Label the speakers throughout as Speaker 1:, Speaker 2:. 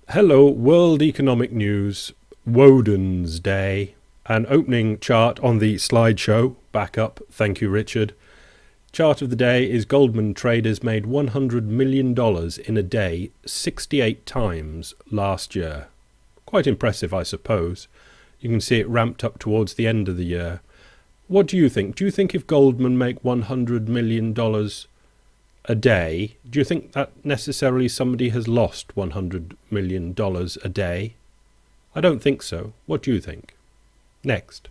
Speaker 1: Hello, World Economic News, Woden's Day. An opening chart on the slideshow. Back up, thank you, Richard. Chart of the day is Goldman traders made $100 million in a day 68 times last year. Quite impressive, I suppose. You can see it ramped up towards the end of the year. What do you think? Do you think if Goldman make $100 million a day, do you think that necessarily somebody has lost $100 million a day? I don't think so. What do you think? Next.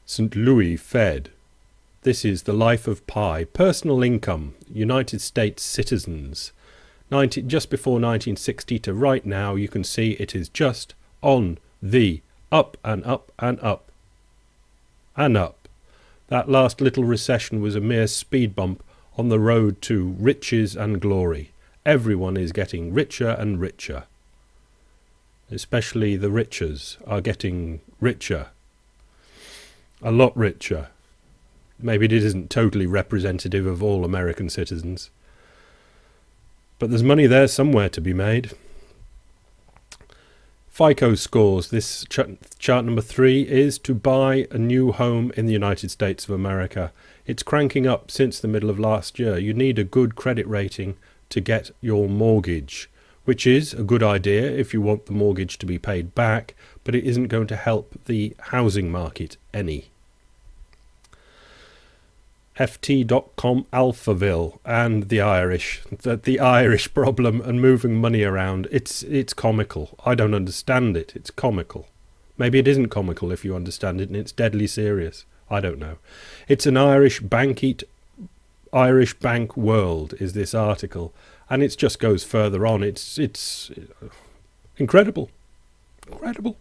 Speaker 1: St. Louis Fed. This is the life of Pi. Personal income, United States citizens. Just before 1960 to right now, you can see it is just on the up and up and up. And up. That last little recession was a mere speed bump on the road to riches and glory. Everyone is getting richer and richer. Especially the richers are getting richer. A lot richer. Maybe it isn't totally representative of all American citizens. But there's money there somewhere to be made. FICO scores. This chart number 3 is to buy a new home in the United States of America. It's cranking up since the middle of last year. You need a good credit rating to get your mortgage, which is a good idea if you want the mortgage to be paid back, but it isn't going to help the housing market any. FT.com, Alphaville and the Irish problem and moving money around. It's comical. I don't understand it. It's comical. Maybe it isn't comical if you understand it and it's deadly serious. I don't know. It's an Irish bank world is this article, and it just goes further on. It's incredible. Incredible.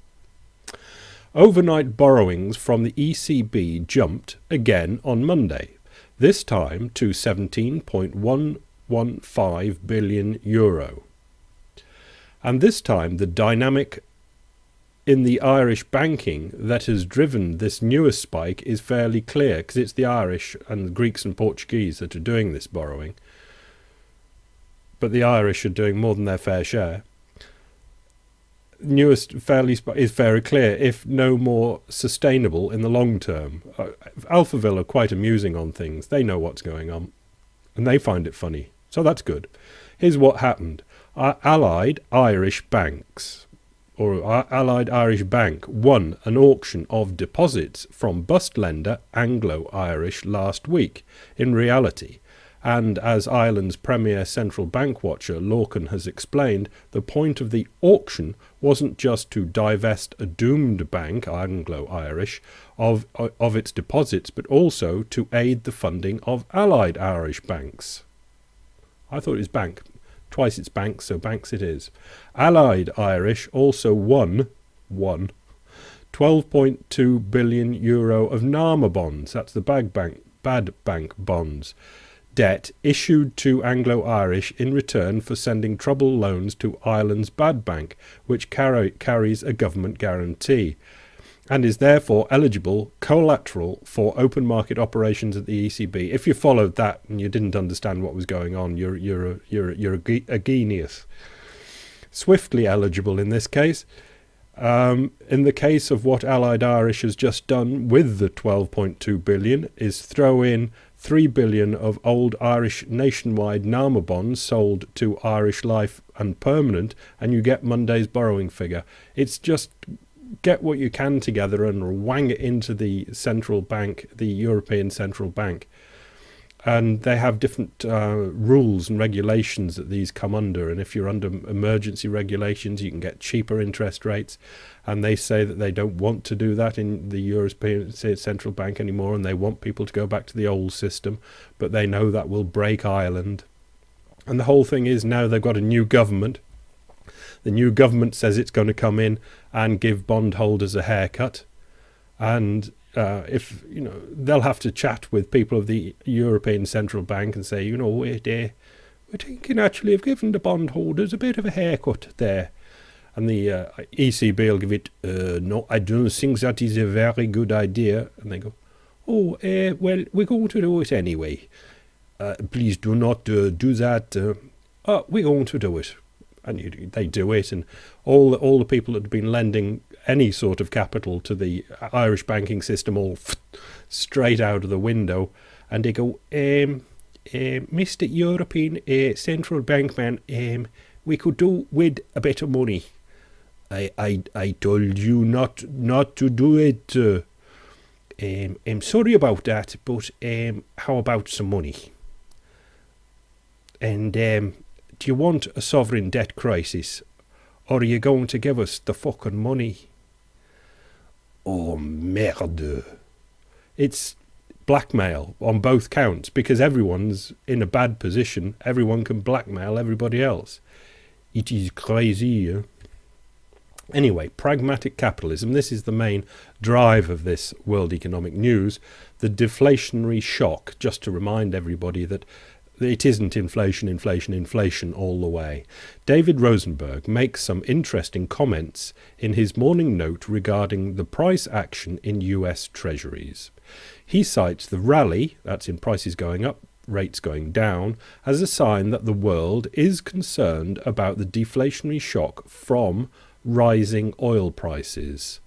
Speaker 1: Overnight borrowings from the ECB jumped again on Monday. This time to €17.115 billion. And this time the dynamic in the Irish banking that has driven this newest spike is fairly clear, because it's the Irish and the Greeks and Portuguese that are doing this borrowing. But the Irish are doing more than their fair share. Newest is very clear, if no more sustainable in the long term. Alphaville are quite amusing on things. They know what's going on and they find it funny, so that's good. Here's what happened. Allied Irish Bank won an auction of deposits from bust lender Anglo-Irish last week. In reality, and as Ireland's premier central bank watcher Lorcan has explained, the point of the auction wasn't just to divest a doomed bank, Anglo-Irish, of its deposits, but also to aid the funding of allied Irish banks. I thought it was bank. Twice it's bank, so banks it is. Allied Irish also won €12.2 billion of NAMA bonds. That's the bad bank bonds. Debt issued to Anglo-Irish in return for sending trouble loans to Ireland's bad bank, which carries a government guarantee, and is therefore eligible collateral for open market operations at the ECB. If you followed that and you didn't understand what was going on, you're a genius. Swiftly eligible in this case. In the case of what Allied Irish has just done with the $12.2 billion is throw in $3 billion of old Irish nationwide NAMA bonds sold to Irish Life and Permanent, and you get Monday's borrowing figure. It's just get what you can together and wang it into the central bank, the European Central Bank. And they have different rules and regulations that these come under. And if you're under emergency regulations, you can get cheaper interest rates. And they say that they don't want to do that in the European Central Bank anymore, and they want people to go back to the old system. But they know that will break Ireland. And the whole thing is now they've got a new government. The new government says it's going to come in and give bondholders a haircut. And if they'll have to chat with people of the European Central Bank and say, we're thinking actually of giving the bondholders a bit of a haircut there. And the ECB will give it, no, I don't think that is a very good idea. And they go, well, we're going to do it anyway. Please do not do that. We're going to do it. And they do it, and all the people that have been lending any sort of capital to the Irish banking system all straight out of the window, and they go, Mr. European Central Bank man, we could do with a bit of money. I told you not to do it. I'm sorry about that, but how about some money? And do you want a sovereign debt crisis, or are you going to give us the fucking money? Oh, merde. It's blackmail on both counts, because everyone's in a bad position. Everyone can blackmail everybody else. It is crazy. Eh? Anyway, pragmatic capitalism, this is the main drive of this World Economic News. The deflationary shock, just to remind everybody that it isn't inflation all the way. David Rosenberg makes some interesting comments in his morning note regarding the price action in US Treasuries. He cites the rally, that's in prices going up, rates going down, as a sign that the world is concerned about the deflationary shock from rising oil prices.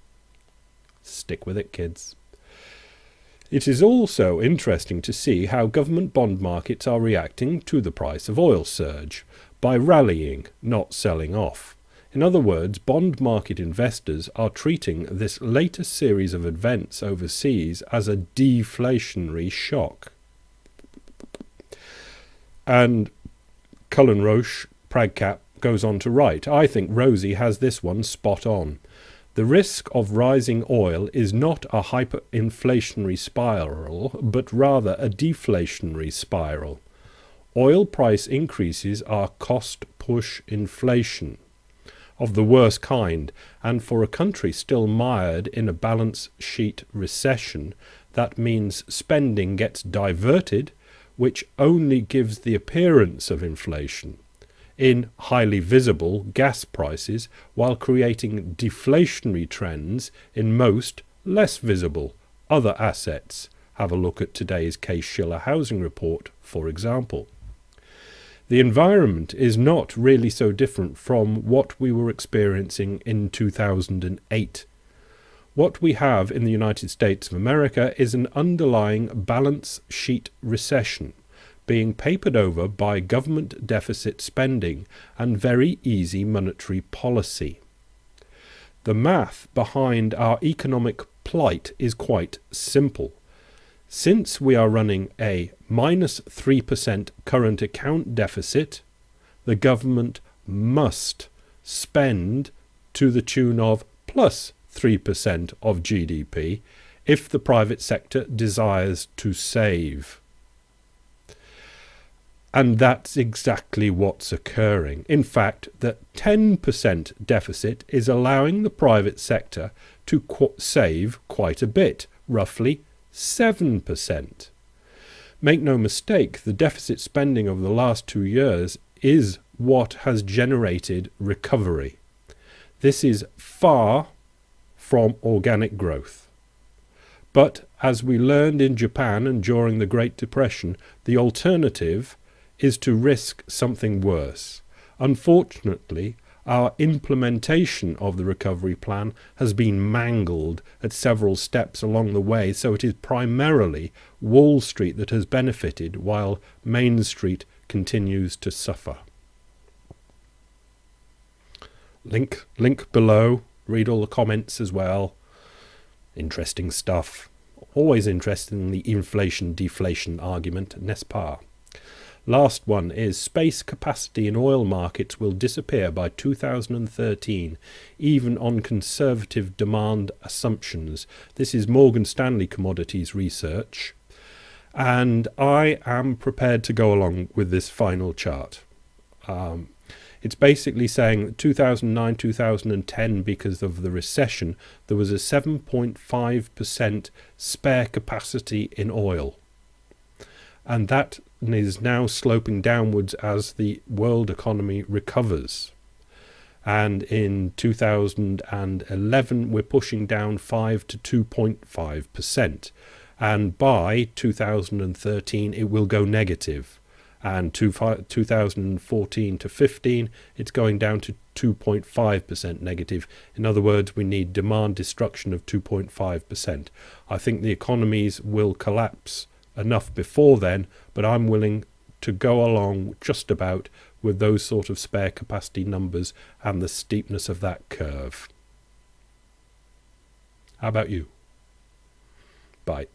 Speaker 1: Stick with it, kids. It is also interesting to see how government bond markets are reacting to the price of oil surge by rallying, not selling off. In other words, bond market investors are treating this latest series of events overseas as a deflationary shock. And Cullen Roche, Pragcap, goes on to write, I think Rosie has this one spot on. The risk of rising oil is not a hyperinflationary spiral, but rather a deflationary spiral. Oil price increases are cost-push inflation of the worst kind, and for a country still mired in a balance sheet recession, that means spending gets diverted, which only gives the appearance of inflation in highly visible gas prices, while creating deflationary trends in most less visible other assets. Have a look at today's Case-Shiller housing report, for example. The environment is not really so different from what we were experiencing in 2008. What we have in the United States of America is an underlying balance sheet recession, being papered over by government deficit spending and very easy monetary policy. The math behind our economic plight is quite simple. Since we are running a minus 3% current account deficit, the government must spend to the tune of plus 3% of GDP if the private sector desires to save. And that's exactly what's occurring. In fact, the 10% deficit is allowing the private sector to save quite a bit, roughly 7%. Make no mistake, the deficit spending over the last 2 years is what has generated recovery. This is far from organic growth. But as we learned in Japan and during the Great Depression, the alternative is to risk something worse. Unfortunately, our implementation of the recovery plan has been mangled at several steps along the way, so it is primarily Wall Street that has benefited while Main Street continues to suffer. Link below. Read all the comments as well. Interesting stuff. Always interested in the inflation-deflation argument, n'est-ce pas? Last one is space capacity in oil markets will disappear by 2013, even on conservative demand assumptions. This is Morgan Stanley Commodities Research, and I am prepared to go along with this final chart. It's basically saying that 2009, 2010, because of the recession, there was a 7.5% spare capacity in oil. And that is now sloping downwards as the world economy recovers. And in 2011, we're pushing down 5 to 2.5%. And by 2013, it will go negative. And 2014 to 15, it's going down to 2.5% negative. In other words, we need demand destruction of 2.5%. I think the economies will collapse enough before then, but I'm willing to go along just about with those sort of spare capacity numbers and the steepness of that curve. How about you? Bye.